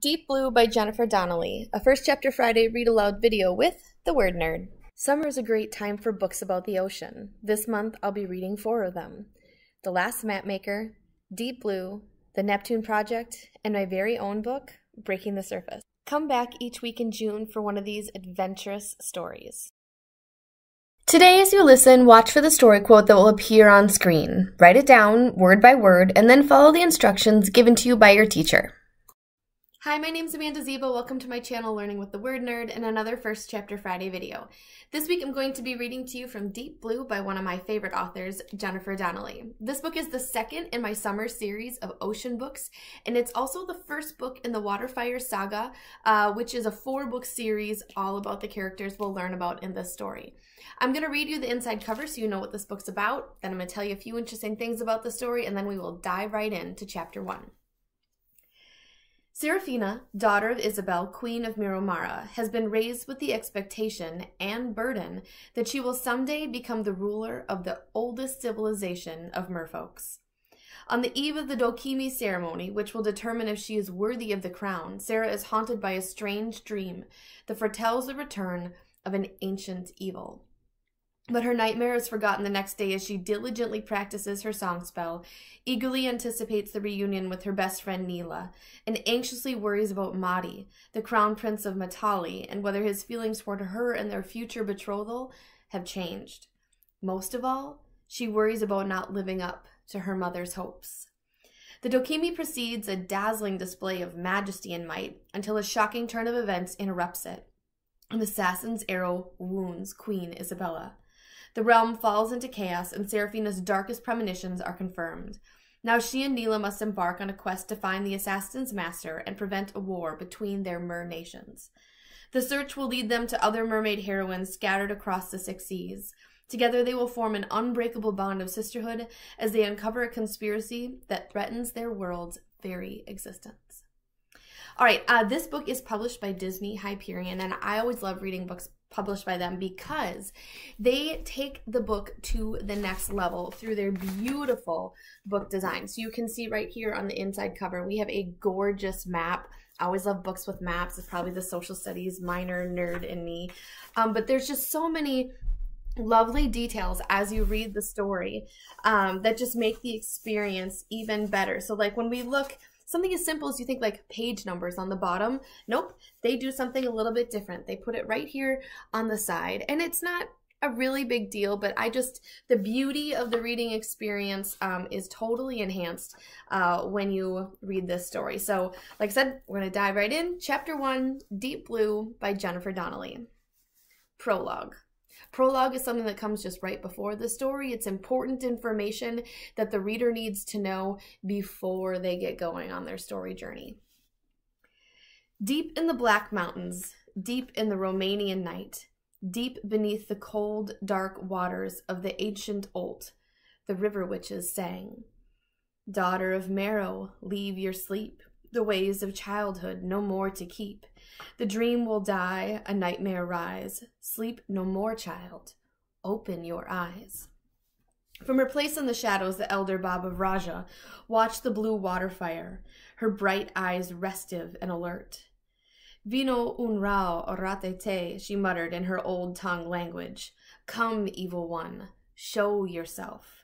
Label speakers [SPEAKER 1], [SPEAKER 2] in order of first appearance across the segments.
[SPEAKER 1] Deep Blue by Jennifer Donnelly, a First Chapter Friday read aloud video with the Word Nerd. Summer is a great time for books about the ocean. This month I'll be reading 4 of them. The Last Mapmaker, Deep Blue, The Neptune Project, and my very own book, Breaking the Surface. Come back each week in June for one of these adventurous stories. Today, as you listen, watch for the story quote that will appear on screen. Write it down, word by word, and then follow the instructions given to you by your teacher. Hi, my name's Amanda Ziba. Welcome to my channel, Learning with the Word Nerd, and another First Chapter Friday video. This week I'm going to be reading to you from Deep Blue by one of my favorite authors, Jennifer Donnelly. This book is the second in my summer series of ocean books, and it's also the first book in the Waterfire Saga, which is a 4-book series all about the characters we'll learn about in this story. I'm going to read you the inside cover so you know what this book's about, then I'm going to tell you a few interesting things about the story, and then we will dive right into Chapter 1. Serafina, daughter of Isabel, Queen of Miramara, has been raised with the expectation and burden that she will someday become the ruler of the oldest civilization of merfolks. On the eve of the Dokimi ceremony, which will determine if she is worthy of the crown, Sera is haunted by a strange dream that foretells the return of an ancient evil. But her nightmare is forgotten the next day as she diligently practices her song spell, eagerly anticipates the reunion with her best friend Neela, and anxiously worries about Mahdi, the crown prince of Matali, and whether his feelings toward her and their future betrothal have changed. Most of all, she worries about not living up to her mother's hopes. The Dokimi precedes a dazzling display of majesty and might until a shocking turn of events interrupts it. An assassin's arrow wounds Queen Isabella. The realm falls into chaos, and Serafina's darkest premonitions are confirmed. Now she and Neela must embark on a quest to find the assassin's master and prevent a war between their mer nations. The search will lead them to other mermaid heroines scattered across the 6 seas. Together they will form an unbreakable bond of sisterhood as they uncover a conspiracy that threatens their world's very existence. All right, this book is published by Disney Hyperion, and I always love reading books published by them because they take the book to the next level through their beautiful book design. So you can see right here on the inside cover, we have a gorgeous map. I always love books with maps. It's probably the social studies minor nerd in me. But there's just so many lovely details as you read the story that just make the experience even better. So like when we look, something as simple as you think like page numbers on the bottom. Nope, they do something a little bit different. They put it right here on the side. And it's not a really big deal, but the beauty of the reading experience is totally enhanced when you read this story. So like I said, we're going to dive right in. Chapter 1, Deep Blue by Jennifer Donnelly. Prologue. Prologue is something that comes just right before the story. It's important information that the reader needs to know before they get going on their story journey. Deep in the Black Mountains, deep in the Romanian night, deep beneath the cold, dark waters of the ancient Olt, the river witches sang. Daughter of Marrow, leave your sleep, the ways of childhood no more to keep. The dream will die, a nightmare rise. Sleep no more, child. Open your eyes. From her place in the shadows, the elder Baba Vraja watched the blue water fire, her bright eyes restive and alert. Vino un rao orate te, she muttered in her old tongue language. Come, evil one, show yourself.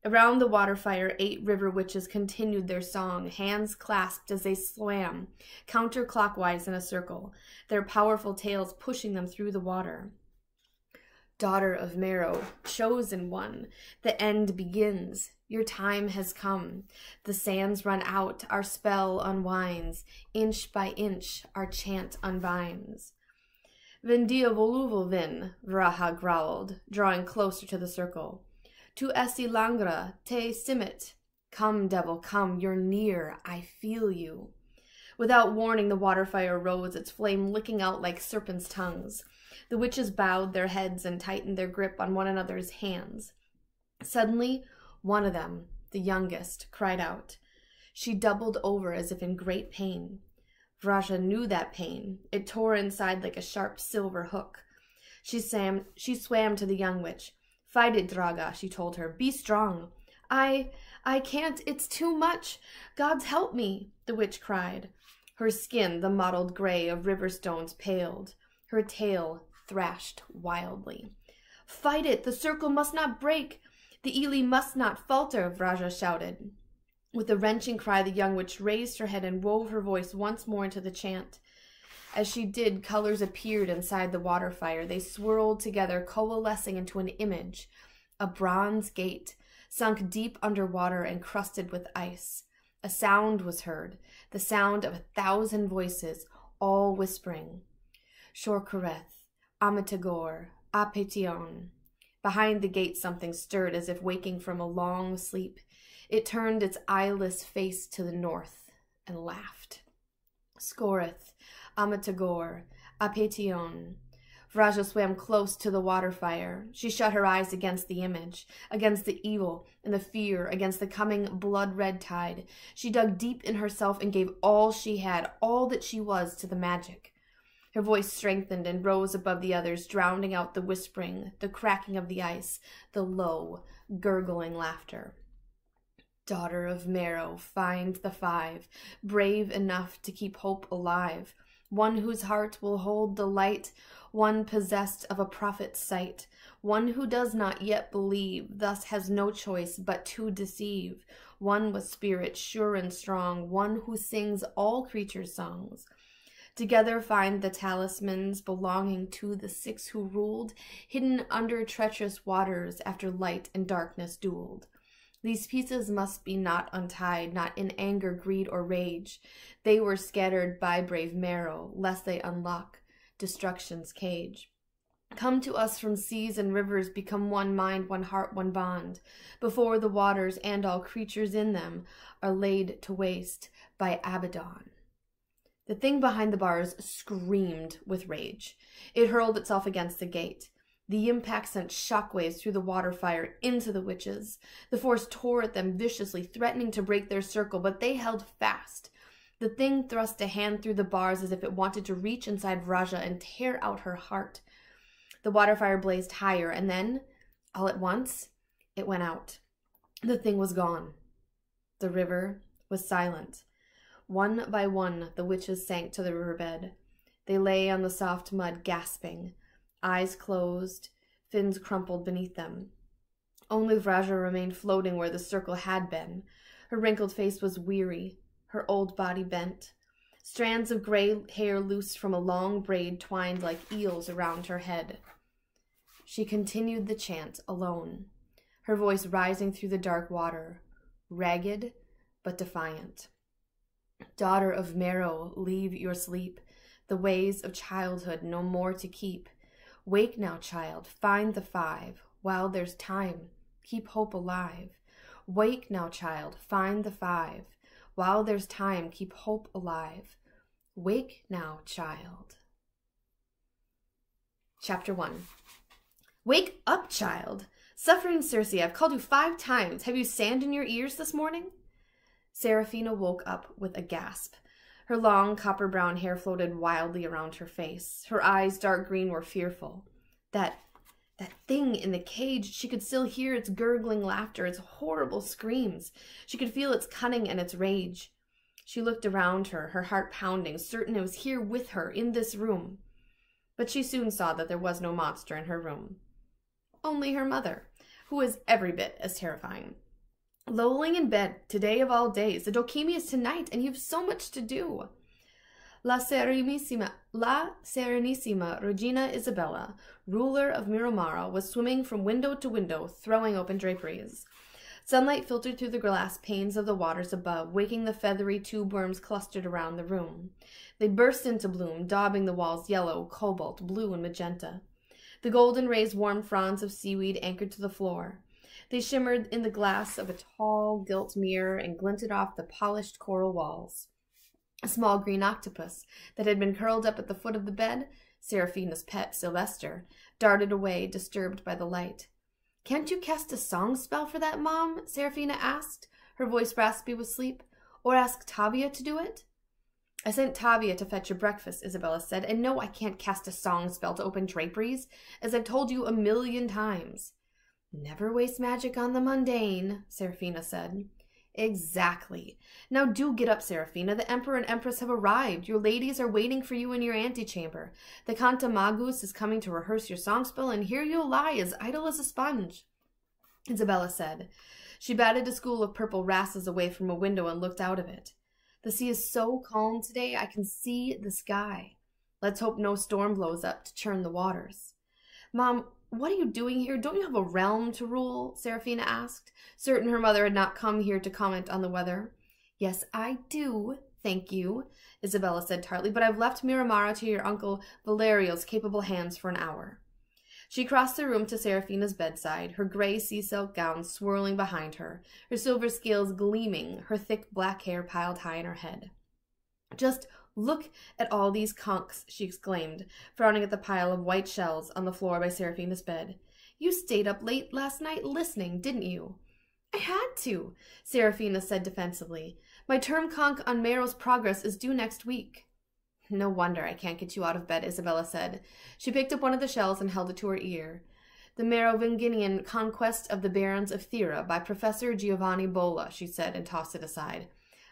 [SPEAKER 1] Around the water fire, 8 river witches continued their song, hands clasped as they swam, counterclockwise in a circle, their powerful tails pushing them through the water. Daughter of Marrow, chosen one, the end begins. Your time has come. The sands run out, our spell unwinds. Inch by inch, our chant unbinds. Vendia voluvo vin, Vraha growled, drawing closer to the circle. Tu esi langra, te simit. Come, devil, come, you're near, I feel you. Without warning, the water fire rose, its flame licking out like serpents' tongues. The witches bowed their heads and tightened their grip on one another's hands. Suddenly, one of them, the youngest, cried out. She doubled over as if in great pain. Vraja knew that pain. It tore inside like a sharp silver hook. She swam to the young witch. Fight it, Draga, she told her. Be strong. I can't. It's too much. Gods help me, the witch cried. Her skin, the mottled gray of river stones, paled. Her tail thrashed wildly. "Fight it! The circle must not break! The Ely must not falter!" Vraja shouted. With a wrenching cry, the young witch raised her head and wove her voice once more into the chant. As she did, colors appeared inside the water fire. They swirled together, coalescing into an image. A bronze gate, sunk deep under water and crusted with ice. A sound was heard, the sound of 1,000 voices, all whispering. Shorkareth, Amitagor, Apetion. Behind the gate something stirred as if waking from a long sleep. It turned its eyeless face to the north and laughed. Skoreth, Amitagor, Apetion. Vraja swam close to the water fire. She shut her eyes against the image, against the evil and the fear, against the coming blood-red tide. She dug deep in herself and gave all she had, all that she was, to the magic. Her voice strengthened and rose above the others, drowning out the whispering, the cracking of the ice, the low, gurgling laughter. Daughter of Marrow, find the 5, brave enough to keep hope alive, one whose heart will hold the light, one possessed of a prophet's sight, one who does not yet believe, thus has no choice but to deceive, one with spirit sure and strong, one who sings all creatures' songs. Together find the talismans belonging to the 6 who ruled, hidden under treacherous waters after light and darkness dueled. These pieces must be not untied, not in anger, greed, or rage. They were scattered by brave Marrow, lest they unlock destruction's cage. Come to us from seas and rivers, become one mind, one heart, one bond, before the waters and all creatures in them are laid to waste by Abaddon. The thing behind the bars screamed with rage. It hurled itself against the gate. The impact sent shockwaves through the water fire into the witches. The force tore at them viciously, threatening to break their circle, but they held fast. The thing thrust a hand through the bars as if it wanted to reach inside Vraja and tear out her heart. The water fire blazed higher, and then, all at once, it went out. The thing was gone. The river was silent. One by one, the witches sank to the riverbed. They lay on the soft mud, gasping. Eyes closed, fins crumpled beneath them. Only Vraja remained floating where the circle had been. Her wrinkled face was weary, her old body bent. Strands of gray hair loosed from a long braid twined like eels around her head. She continued the chant alone, her voice rising through the dark water, ragged but defiant. Daughter of Marrow, leave your sleep, the ways of childhood no more to keep. Wake now, child, find the 5, while there's time, keep hope alive. Wake now, child, find the 5, while there's time, keep hope alive. Wake now, child. Chapter 1. Wake up, child. Suffering Circe, I've called you 5 times. Have you sand in your ears this morning? Serafina woke up with a gasp. Her long copper-brown hair floated wildly around her face. Her eyes, dark green, were fearful. That thing in the cage, she could still hear its gurgling laughter, its horrible screams. She could feel its cunning and its rage. She looked around her, her heart pounding, certain it was here with her, in this room. But she soon saw that there was no monster in her room. Only her mother, who was every bit as terrifying. Lolling in bed, today of all days. The Dokimi is tonight, and you have so much to do. La Serenissima Regina Isabella, ruler of Miramara, was swimming from window to window, throwing open draperies. Sunlight filtered through the glass panes of the waters above, waking the feathery tube worms clustered around the room. They burst into bloom, daubing the walls yellow, cobalt, blue, and magenta. The golden rays warmed fronds of seaweed anchored to the floor. They shimmered in the glass of a tall, gilt mirror and glinted off the polished coral walls. A small green octopus that had been curled up at the foot of the bed, Serafina's pet, Sylvester, darted away, disturbed by the light. "Can't you cast a song spell for that, Mom?" Serafina asked, her voice raspy with sleep. "Or ask Tavia to do it?" "I sent Tavia to fetch your breakfast," Isabella said, "and no, I can't cast a song spell to open draperies, as I've told you 1,000,000 times. "Never waste magic on the mundane," Serafina said. Exactly. Now do get up, Serafina. The Emperor and Empress have arrived. Your ladies are waiting for you in your antechamber. The Canta Magus is coming to rehearse your songspell, and here you'll lie as idle as a sponge, Isabella said. She batted a school of purple rasses away from a window and looked out of it. The sea is so calm today, I can see the sky. Let's hope no storm blows up to churn the waters. Mom, what are you doing here? Don't you have a realm to rule? Serafina asked, certain her mother had not come here to comment on the weather. Yes, I do, thank you, Isabella said tartly, but I've left Miramara to your uncle Valerio's capable hands for an hour. She crossed the room to Serafina's bedside, her gray sea-silk gown swirling behind her, her silver scales gleaming, her thick black hair piled high in her head. Just look at all these conchs, she exclaimed, frowning at the pile of white shells on the floor by Serafina's bed. You stayed up late last night listening, didn't you? I had to, Serafina said defensively. My term conch on Mero's progress is due next week. No wonder I can't get you out of bed, Isabella said. She picked up one of the shells and held it to her ear. The Merovingian Conquest of the Barons of Thera by Professor Giovanni Bolla, she said, and tossed it aside.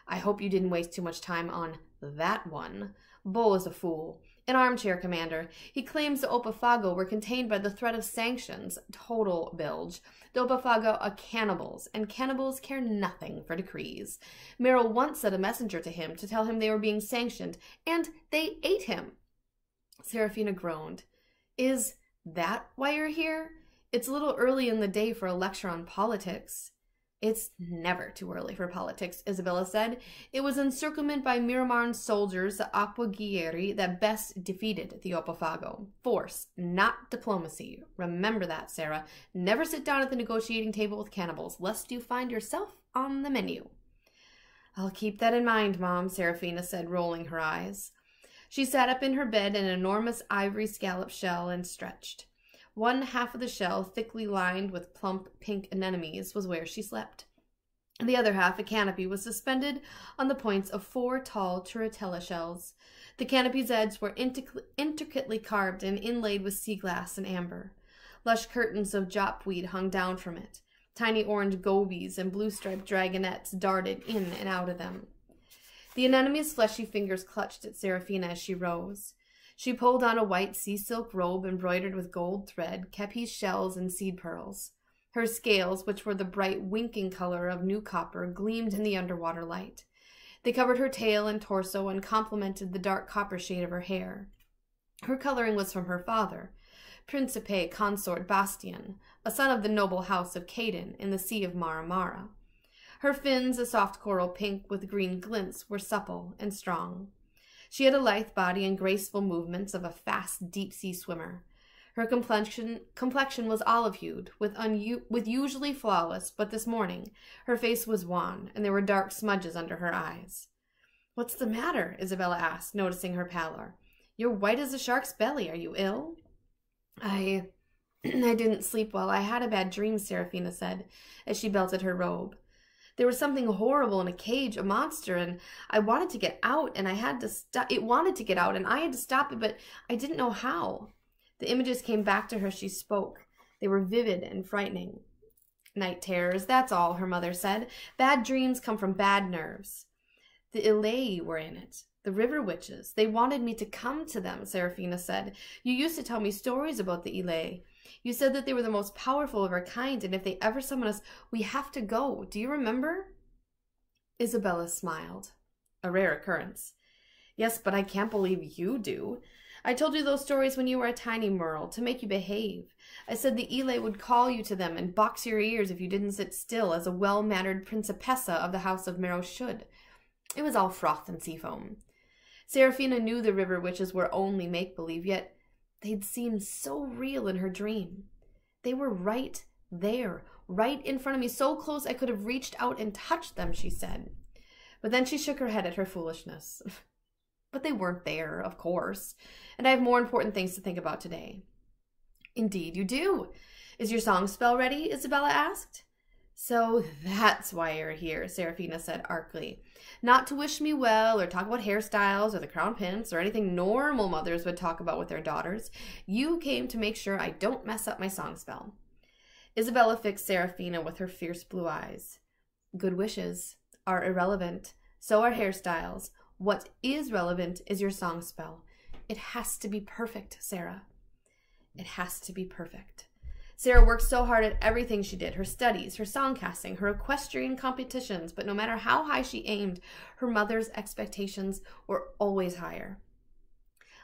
[SPEAKER 1] I hope you didn't waste too much time on that one. Bolla's a fool. An armchair commander. He claims the Opafago were contained by the threat of sanctions. Total bilge. The Opafago are cannibals, and cannibals care nothing for decrees. Mero once sent a messenger to him to tell him they were being sanctioned, and they ate him. Serafina groaned. Is that why you're here? It's a little early in the day for a lecture on politics. It's never too early for politics, Isabella said. It was encirclement by Miramar's soldiers, the Aquaguieri, that best defeated the Opafago. Force, not diplomacy. Remember that, Sera. Never sit down at the negotiating table with cannibals, lest you find yourself on the menu. I'll keep that in mind, Mom, Serafina said, rolling her eyes. She sat up in her bed in an enormous ivory scallop shell and stretched. One half of the shell, thickly lined with plump pink anemones, was where she slept. The other half, a canopy, was suspended on the points of 4 tall turritella shells. The canopy's edges were intricately carved and inlaid with sea glass and amber. Lush curtains of jopweed hung down from it. Tiny orange gobies and blue-striped dragonettes darted in and out of them. The anemone's fleshy fingers clutched at Serafina as she rose. She pulled on a white sea-silk robe embroidered with gold thread, kepi's shells, and seed pearls. Her scales, which were the bright winking color of new copper, gleamed in the underwater light. They covered her tail and torso and complemented the dark copper shade of her hair. Her coloring was from her father, Principe Consort Bastian, a son of the noble house of Caden in the Sea of Mara. Her fins, a soft coral pink with green glints, were supple and strong. She had a lithe body and graceful movements of a fast, deep-sea swimmer. Her complexion was olive-hued, with usually flawless, but this morning her face was wan, and there were dark smudges under her eyes. What's the matter? Isabella asked, noticing her pallor. You're white as a shark's belly. Are you ill? I didn't sleep well. I had a bad dream, Serafina said, as she belted her robe. There was something horrible in a cage, a monster, and I wanted to get out, and I had to stop. It wanted to get out, and I had to stop it, but I didn't know how. The images came back to her as she spoke. They were vivid and frightening. Night terrors, that's all, her mother said. Bad dreams come from bad nerves. The Ilai were in it. The river witches. They wanted me to come to them, Serafina said. You used to tell me stories about the Ilai. You said that they were the most powerful of our kind, and if they ever summon us, we have to go. Do you remember? Isabella smiled. A rare occurrence. Yes, but I can't believe you do. I told you those stories when you were a tiny merle, to make you behave. I said the Ilai would call you to them and box your ears if you didn't sit still, as a well-mannered principessa of the house of Mero should. It was all froth and sea foam. Serafina knew the river witches were only make-believe, yet they'd seemed so real in her dream. They were right there, right in front of me, so close I could have reached out and touched them, she said. But then she shook her head at her foolishness. But they weren't there, of course, and I have more important things to think about today. Indeed you do. Is your song spell ready? Isabella asked. So that's why you're here, Serafina said archly. Not to wish me well or talk about hairstyles or the crown prince or anything normal mothers would talk about with their daughters. You came to make sure I don't mess up my song spell. Isabella fixed Serafina with her fierce blue eyes. Good wishes are irrelevant. So are hairstyles. What is relevant is your song spell. It has to be perfect, Sera. It has to be perfect. Sera worked so hard at everything she did, her studies, her songcasting, her equestrian competitions, but no matter how high she aimed, her mother's expectations were always higher.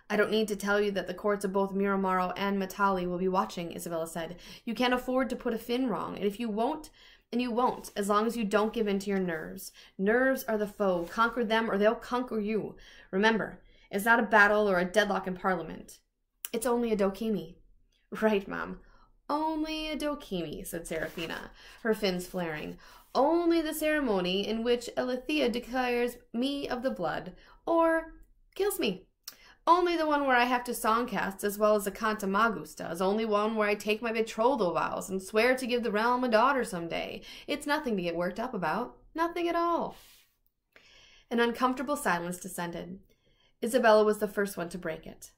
[SPEAKER 1] I don't need to tell you that the courts of both Miramaro and Matali will be watching, Isabella said. You can't afford to put a fin wrong, and if you won't, and you won't, as long as you don't give in to your nerves. Nerves are the foe. Conquer them or they'll conquer you. Remember, it's not a battle or a deadlock in Parliament. It's only a dokimi. Right, Mom. Only a dokimi, said Serafina, her fins flaring. Only the ceremony in which Alethea declares me of the blood, or kills me. Only the one where I have to songcast as well as the Canta Magus does. Only one where I take my betrothal vows and swear to give the realm a daughter someday. It's nothing to get worked up about. Nothing at all. An uncomfortable silence descended. Isabella was the first one to break it.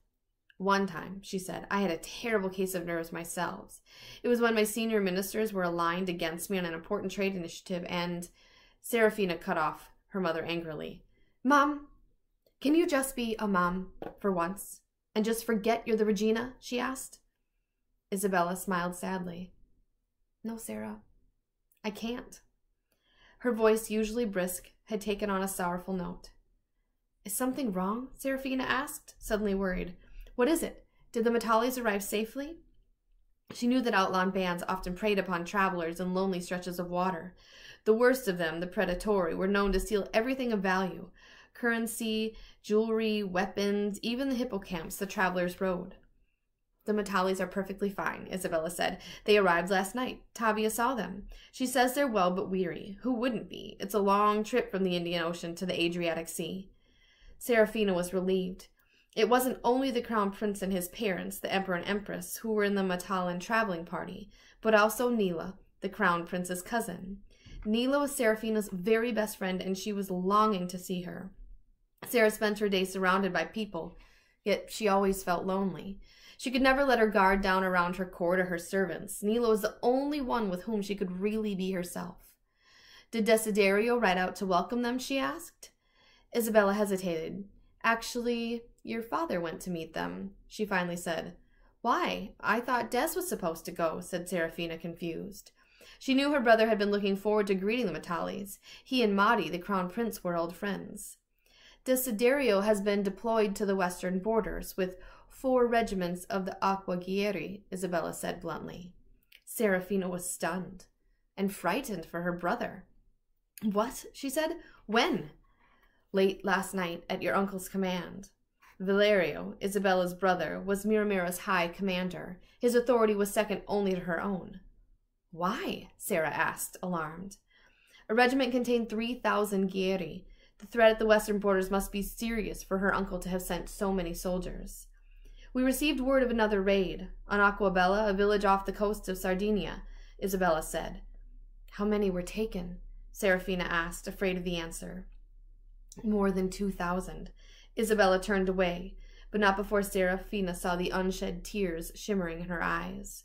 [SPEAKER 1] One time, she said, I had a terrible case of nerves myself. It was when my senior ministers were aligned against me on an important trade initiative and... Serafina cut off her mother angrily. Mom, can you just be a mom for once? And just forget you're the Regina? She asked. Isabella smiled sadly. No, Sera, I can't. Her voice, usually brisk, had taken on a sorrowful note. Is something wrong? Serafina asked, suddenly worried. What is it? Did the Matalis arrive safely? She knew that outlawed bands often preyed upon travelers in lonely stretches of water. The worst of them, the predatory, were known to steal everything of value. Currency, jewelry, weapons, even the hippocamps the travelers rode. The Matalis are perfectly fine, Isabella said. They arrived last night. Tavia saw them. She says they're well but weary. Who wouldn't be? It's a long trip from the Indian Ocean to the Adriatic Sea. Serafina was relieved. It wasn't only the Crown Prince and his parents, the Emperor and Empress, who were in the Matalan traveling party, but also Nila, the Crown Prince's cousin. Nila was Serafina's very best friend, and she was longing to see her. Sera spent her day surrounded by people, yet she always felt lonely. She could never let her guard down around her court or her servants. Nila was the only one with whom she could really be herself. Did Desiderio ride out to welcome them, she asked. Isabella hesitated. Actually, your father went to meet them, she finally said. Why? I thought Des was supposed to go, said Serafina, confused. She knew her brother had been looking forward to greeting the Matalis. He and Mahdi, the Crown Prince, were old friends. Desiderio has been deployed to the western borders with 4 regiments of the Aquagieri, Isabella said bluntly. Serafina was stunned and frightened for her brother. What? She said. When? Late last night at your uncle's command. Valerio, Isabella's brother, was Miramiro's high commander. His authority was second only to her own. Why? Sera asked, alarmed. A regiment contained 3,000 Gieri. The threat at the western borders must be serious for her uncle to have sent so many soldiers. We received word of another raid on Aquabella, a village off the coast of Sardinia, Isabella said. How many were taken? Serafina asked, afraid of the answer. More than 2,000. Isabella turned away, but not before Serafina saw the unshed tears shimmering in her eyes.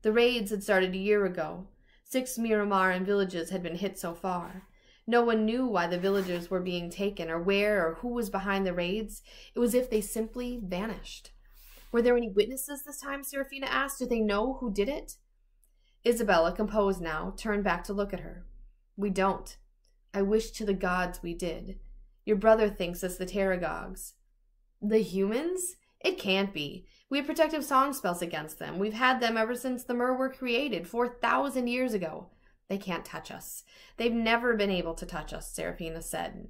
[SPEAKER 1] The raids had started a year ago. 6 Miramaran villages had been hit so far. No one knew why the villagers were being taken or where or who was behind the raids. It was as if they simply vanished. Were there any witnesses this time? Serafina asked. Do they know who did it? Isabella, composed now, turned back to look at her. We don't. I wish to the gods we did. Your brother thinks it's the Terragogs. The humans? It can't be. We have protective song spells against them. We've had them ever since the Mer were created, 4,000 years ago. They can't touch us. They've never been able to touch us, Serafina said.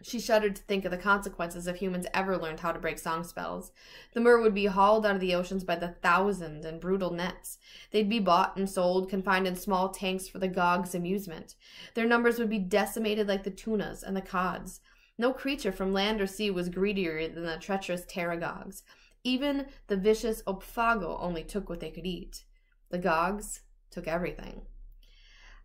[SPEAKER 1] She shuddered to think of the consequences if humans ever learned how to break song spells. The Mer would be hauled out of the oceans by the thousands in brutal nets. They'd be bought and sold, confined in small tanks for the Gogs' amusement. Their numbers would be decimated like the tunas and the cods. No creature from land or sea was greedier than the treacherous Terragogs. Even the vicious Opfago only took what they could eat. The Gogs took everything.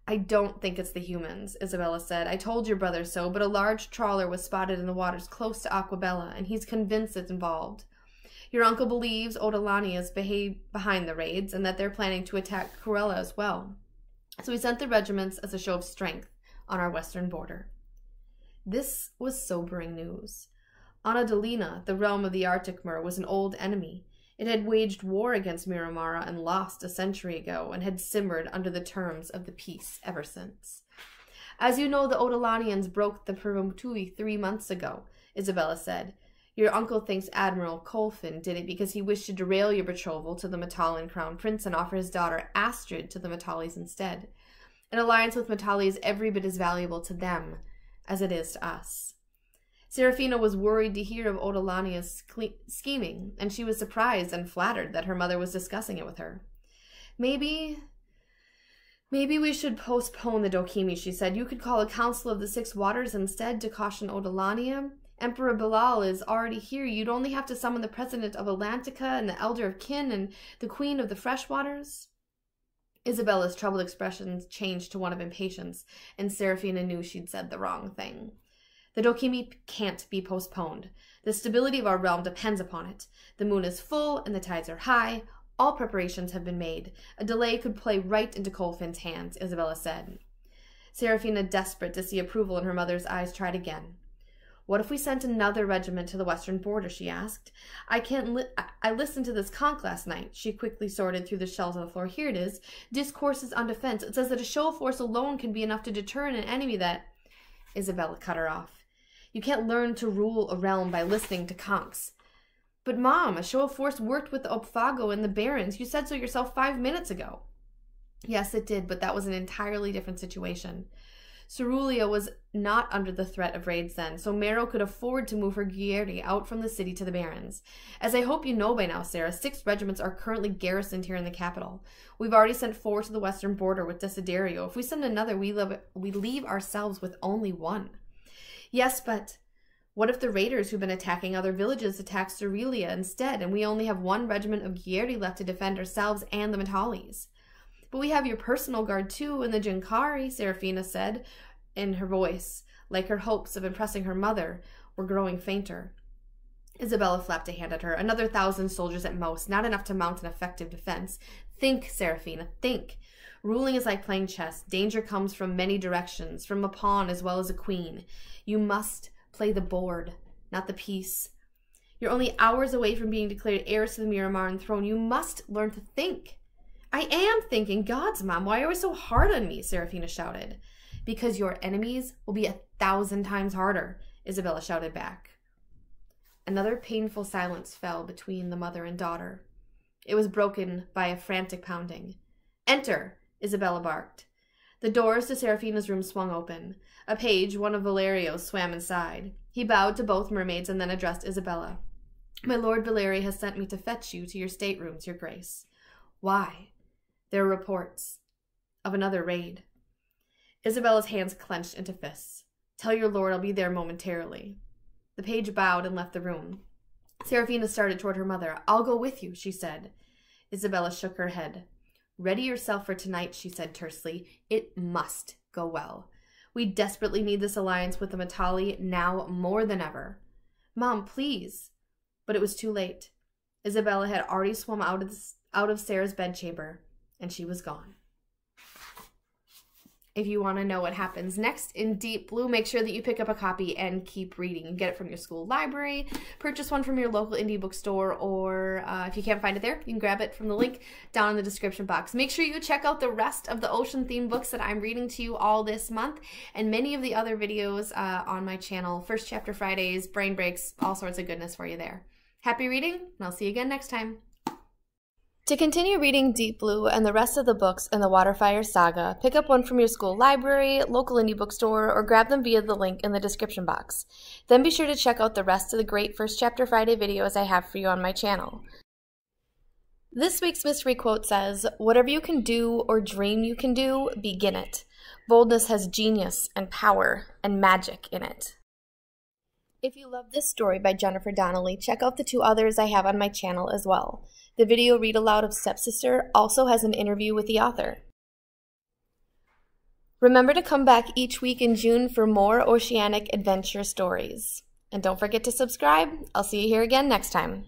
[SPEAKER 1] I don't think it's the humans, Isabella said. I told your brother so, but a large trawler was spotted in the waters close to Aquabella, and he's convinced it's involved. Your uncle believes Odalani is behind the raids, and that they're planning to attack Corella as well. So he sent the regiments as a show of strength. on our western border. This was sobering news. Anadolina, the realm of the Arctic mer, was an old enemy. It had waged war against Miramara and lost a century ago, and had simmered under the terms of the peace ever since. As you know, the Odolanians broke the Promontory 3 months ago, Isabella said. Your uncle thinks Admiral Colfin did it because he wished to derail your betrothal to the Metallian crown prince and offer his daughter Astrid to the Metallis instead. An alliance with Metalli is every bit as valuable to them as it is to us. Serafina was worried to hear of Odolania's scheming, and she was surprised and flattered that her mother was discussing it with her. Maybe we should postpone the Dokimi, she said. You could call a council of the 6 waters instead to caution Odolania. Emperor Bilal is already here. You'd only have to summon the president of Atlantica and the elder of kin and the queen of the freshwaters. Isabella's troubled expression changed to one of impatience, and Serafina knew she'd said the wrong thing. The Dokimi can't be postponed. The stability of our realm depends upon it. The moon is full and the tides are high. All preparations have been made. A delay could play right into Colfin's hands, Isabella said. Serafina, desperate to see approval in her mother's eyes, tried again. What if we sent another regiment to the western border, she asked. I listened to this conch last night. She quickly sorted through the shells on the floor. Here it is. Discourses on defense. It says that a show of force alone can be enough to deter an enemy that... Isabella cut her off. You can't learn to rule a realm by listening to conchs. But Mom, a show of force worked with the Opfago and the barons. You said so yourself 5 minutes ago. Yes, it did, but that was an entirely different situation. Cerulia was not under the threat of raids then, so Mero could afford to move her Guerri out from the city to the barons. As I hope you know by now, Sera, 6 regiments are currently garrisoned here in the capital. We've already sent 4 to the western border with Desiderio. If we send another, we leave ourselves with only 1. Yes, but what if the raiders who've been attacking other villages attack Cerulia instead, and we only have 1 regiment of Guerri left to defend ourselves and the Metallis? But we have your personal guard too, and the Jinkari, Serafina said, in her voice, like her hopes of impressing her mother were growing fainter. Isabella flapped a hand at her. Another 1,000 soldiers at most, not enough to mount an effective defense. Think, Serafina, think. Ruling is like playing chess. Danger comes from many directions, from a pawn as well as a queen. You must play the board, not the piece. You're only hours away from being declared heiress to the Miramaran throne. You must learn to think. I am thinking. Gods, Mom, why are you so hard on me? Serafina shouted. Because your enemies will be 1,000 times harder, Isabella shouted back. Another painful silence fell between the mother and daughter. It was broken by a frantic pounding. Enter, Isabella barked. The doors to Serafina's room swung open. A page, one of Valerio's, swam inside. He bowed to both mermaids and then addressed Isabella. My lord Valerio has sent me to fetch you to your staterooms, your grace. Why? There are reports of another raid. Isabella's hands clenched into fists. Tell your lord I'll be there momentarily. The page bowed and left the room. Serafina started toward her mother. I'll go with you, she said. Isabella shook her head. Ready yourself for tonight, she said tersely. It must go well. We desperately need this alliance with the Metalli now more than ever. Mom, please. But it was too late. Isabella had already swum out of Sera's bedchamber, and she was gone. If you want to know what happens next in Deep Blue, make sure that you pick up a copy and keep reading. You can get it from your school library, purchase one from your local indie bookstore, or if you can't find it there, you can grab it from the link down in the description box. Make sure you check out the rest of the ocean-themed books that I'm reading to you all this month, and many of the other videos on my channel. First Chapter Fridays, Brain Breaks, all sorts of goodness for you there. Happy reading, and I'll see you again next time. To continue reading Deep Blue and the rest of the books in the Waterfire Saga, pick up one from your school library, local indie bookstore, or grab them via the link in the description box. Then be sure to check out the rest of the great First Chapter Friday videos I have for you on my channel. This week's mystery quote says, "Whatever you can do or dream you can do, begin it. Boldness has genius and power and magic in it." If you love this story by Jennifer Donnelly, check out the 2 others I have on my channel as well. The video read aloud of Stepsister also has an interview with the author. Remember to come back each week in June for more oceanic adventure stories. And don't forget to subscribe. I'll see you here again next time.